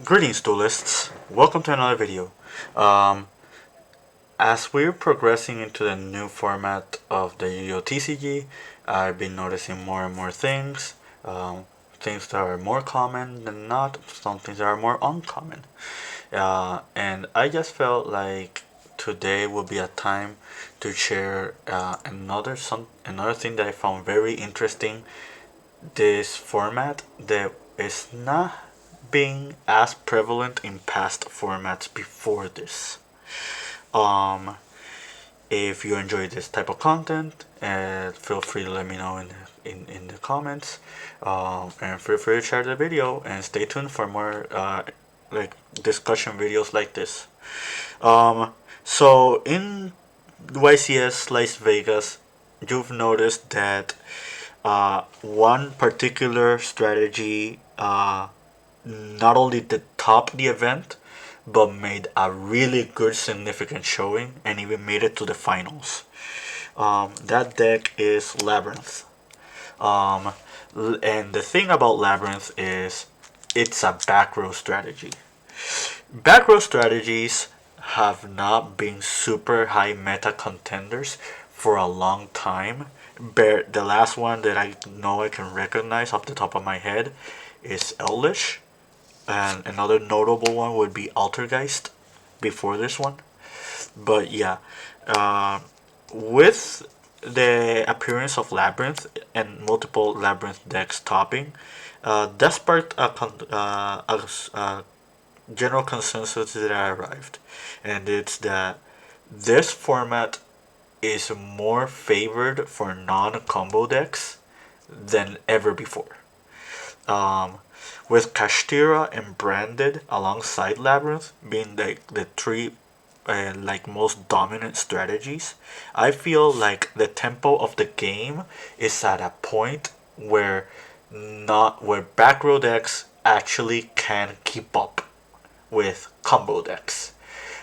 Greetings, duelists. Welcome to another video. Um, as we're progressing into the new format of the Yu-Gi-Oh! TCG, I've been noticing more and more things. Things that are more common than not, some things that are more uncommon. And I just felt like today would be a time to share another thing that I found very interesting. This format that is not being as prevalent in past formats before this. Um, if you enjoy this type of content, feel free to let me know in the comments. And feel free to share the video and stay tuned for more like discussion videos like this. So in YCS Las Vegas, you've noticed that one particular strategy not only did top the event, but made a really good significant showing and even made it to the finals. That deck is Labyrinth. Um, and the thing about Labyrinth is it's a backrow strategy. Backrow strategies have not been super high meta contenders for a long time. The last one that I know I can recognize off the top of my head is Elvish, and another notable one would be Altergeist before this one. But yeah, uh, with the appearance of Labyrinth and multiple Labyrinth decks topping, that sparked a general consensus that I arrived, and it's that this format is more favored for non-combo decks than ever before. Um, with Kashtira and Branded alongside Labyrinth being the three like most dominant strategies, I feel like the tempo of the game is at a point where back row decks actually can keep up with combo decks.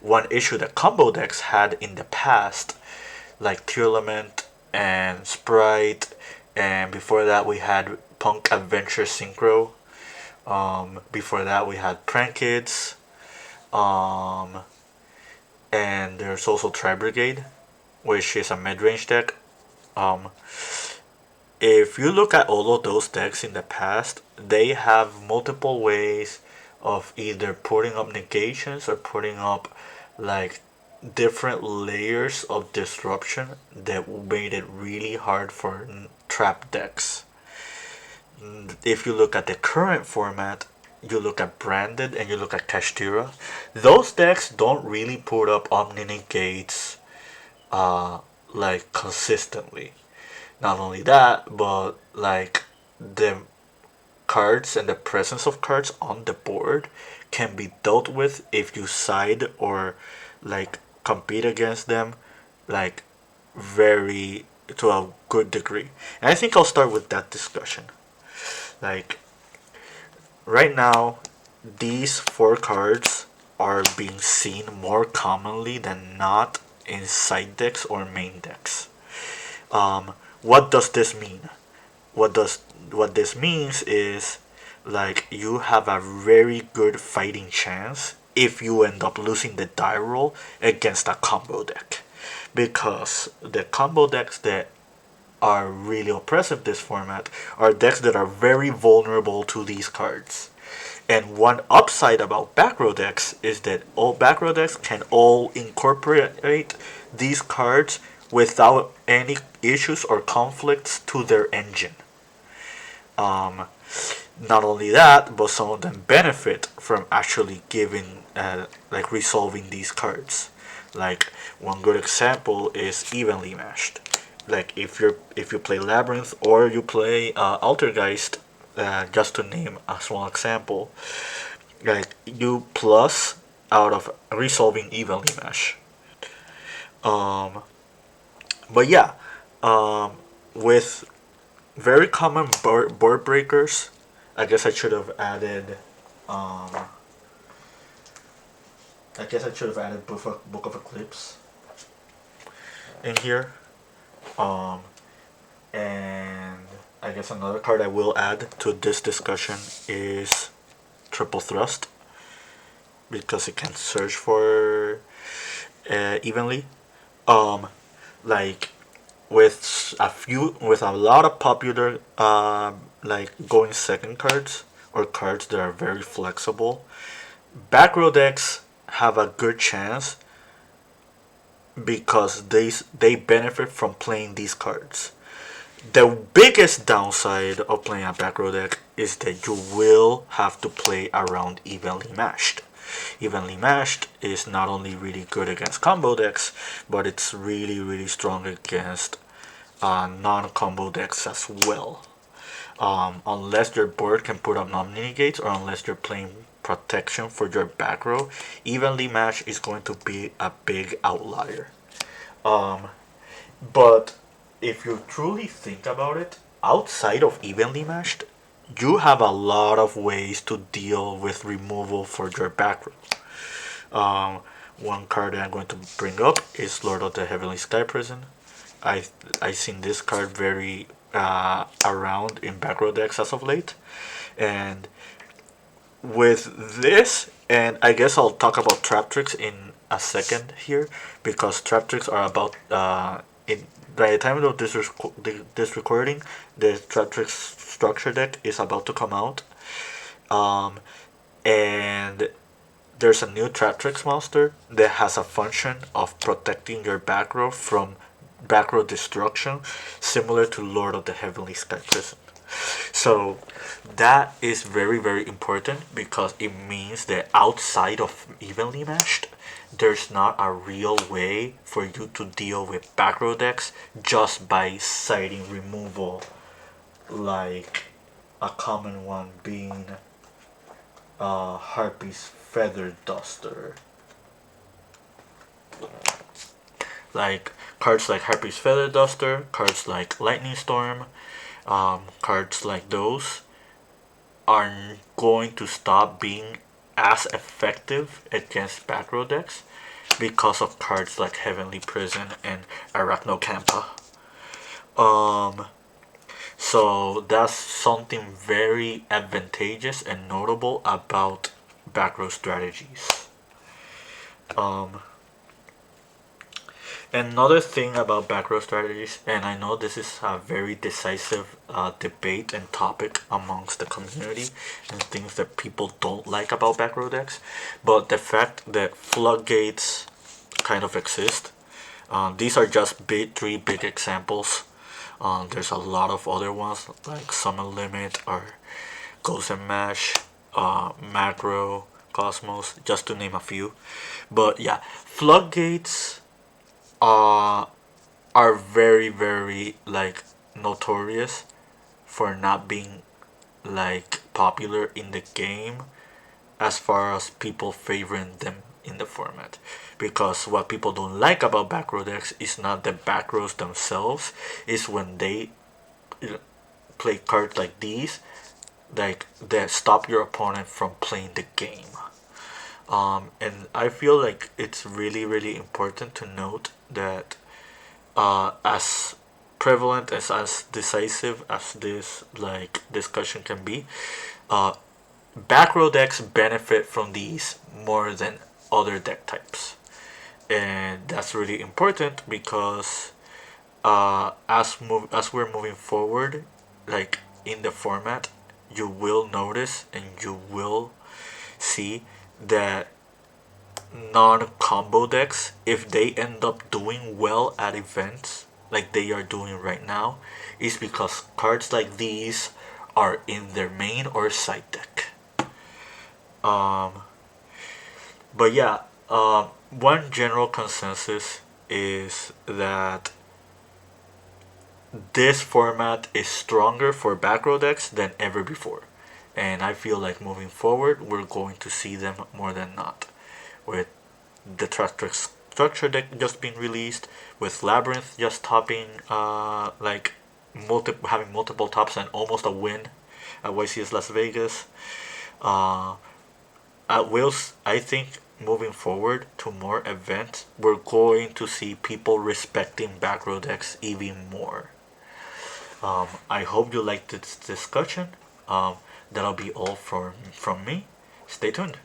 One issue that combo decks had in the past, like Tearlament and Sprite, and before that we had Punk Adventure Synchro. Before that we had Prank Kids, um, and there's also Tri Brigade, which is a mid-range deck. Um, if you look at all of those decks in the past, they have multiple ways of either putting up negations or putting up like different layers of disruption that made it really hard for trap decks. If you look at the current format, you look at Branded and you look at Kashtira, those decks don't really put up Omni Negates uh, like consistently. Not only that, but like the cards and the presence of cards on the board can be dealt with if you side or like compete against them like very to a good degree. And I think I'll start with that discussion. Like right now, these four cards are being seen more commonly than not in side decks or main decks. What does this mean? What does what this means is like you have a very good fighting chance if you end up losing the die roll against a combo deck, because the combo decks that are really oppressive this format are decks that are very vulnerable to these cards. And one upside about back row decks is that all back row decks can all incorporate these cards without any issues or conflicts to their engine. Um, Not only that, but some of them benefit from actually giving, like resolving these cards. Like one good example is evenly matched. Like if you play Labyrinth or you play Altergeist, just to name a small example, like you plus out of resolving evenly match. Um, but yeah, um, with very common board breakers, I guess I should have added. Um, I guess I should have added Book of Eclipse in here. Um, and I guess another card I will add to this discussion is Triple Thrust. because it can search for evenly. Um, like with a lot of popular like going second cards or cards that are very flexible, backrow decks have a good chance because they benefit from playing these cards. The biggest downside of playing a backrow deck is that you will have to play around evenly matched. Evenly matched is not only really good against combo decks, but it's really strong against non-combo decks as well. Unless your board can put up non-negates or unless you're playing protection for your back row, evenly matched is going to be a big outlier. Um, but if you truly think about it, outside of evenly matched, you have a lot of ways to deal with removal for your back row. Um, One card that I'm going to bring up is Lord of the Heavenly Sky Prison. I seen this card very around in back row decks as of late, and with this, and I guess I'll talk about trap tricks in a second here because trap tricks are about in by the time of this recording, the trap tricks structure deck is about to come out, um, and there's a new trap tricks monster that has a function of protecting your back row from back row destruction, similar to Lord of the Heavenly Sky Prison. So that is very important because it means that outside of evenly matched, there's not a real way for you to deal with back row decks just by citing removal, like a common one being Harpy's Feather Duster. Like cards like Harpy's Feather Duster, cards like Lightning Storm, cards like those are going to stop being as effective against back row decks because of cards like Heavenly Prison and Arachnocampa. Um, so that's something very advantageous and notable about back row strategies. Um, Another thing about back row strategies, and I know this is a very decisive debate and topic amongst the community, and things that people don't like about back row decks, but the fact that floodgates kind of exist. These are just three big examples. There's a lot of other ones like Summon Limit or Ghost and Mash, Macro, Cosmos, just to name a few. But yeah, floodgates uh, are very like notorious for not being like popular in the game as far as people favoring them in the format, because what people don't like about back row decks is not the back rows themselves, is when they play cards like these, like that stop your opponent from playing the game. And I feel like it's really important to note that as prevalent as decisive as this like discussion can be, uh, back row decks benefit from these more than other deck types, and that's really important because as we're moving forward, like in the format, you will notice and you will see that non-combo decks, if they end up doing well at events like they are doing right now, is because cards like these are in their main or side deck. Um, but yeah, one general consensus is that this format is stronger for back row decks than ever before, and I feel like moving forward we're going to see them more than not, with the Tractrix structure deck just being released, with Labyrinth just topping like having multiple tops and almost a win at YCS Las Vegas. Uh, I think moving forward to more events, we're going to see people respecting back row decks even more. I hope you liked this discussion. That'll be all from me. Stay tuned.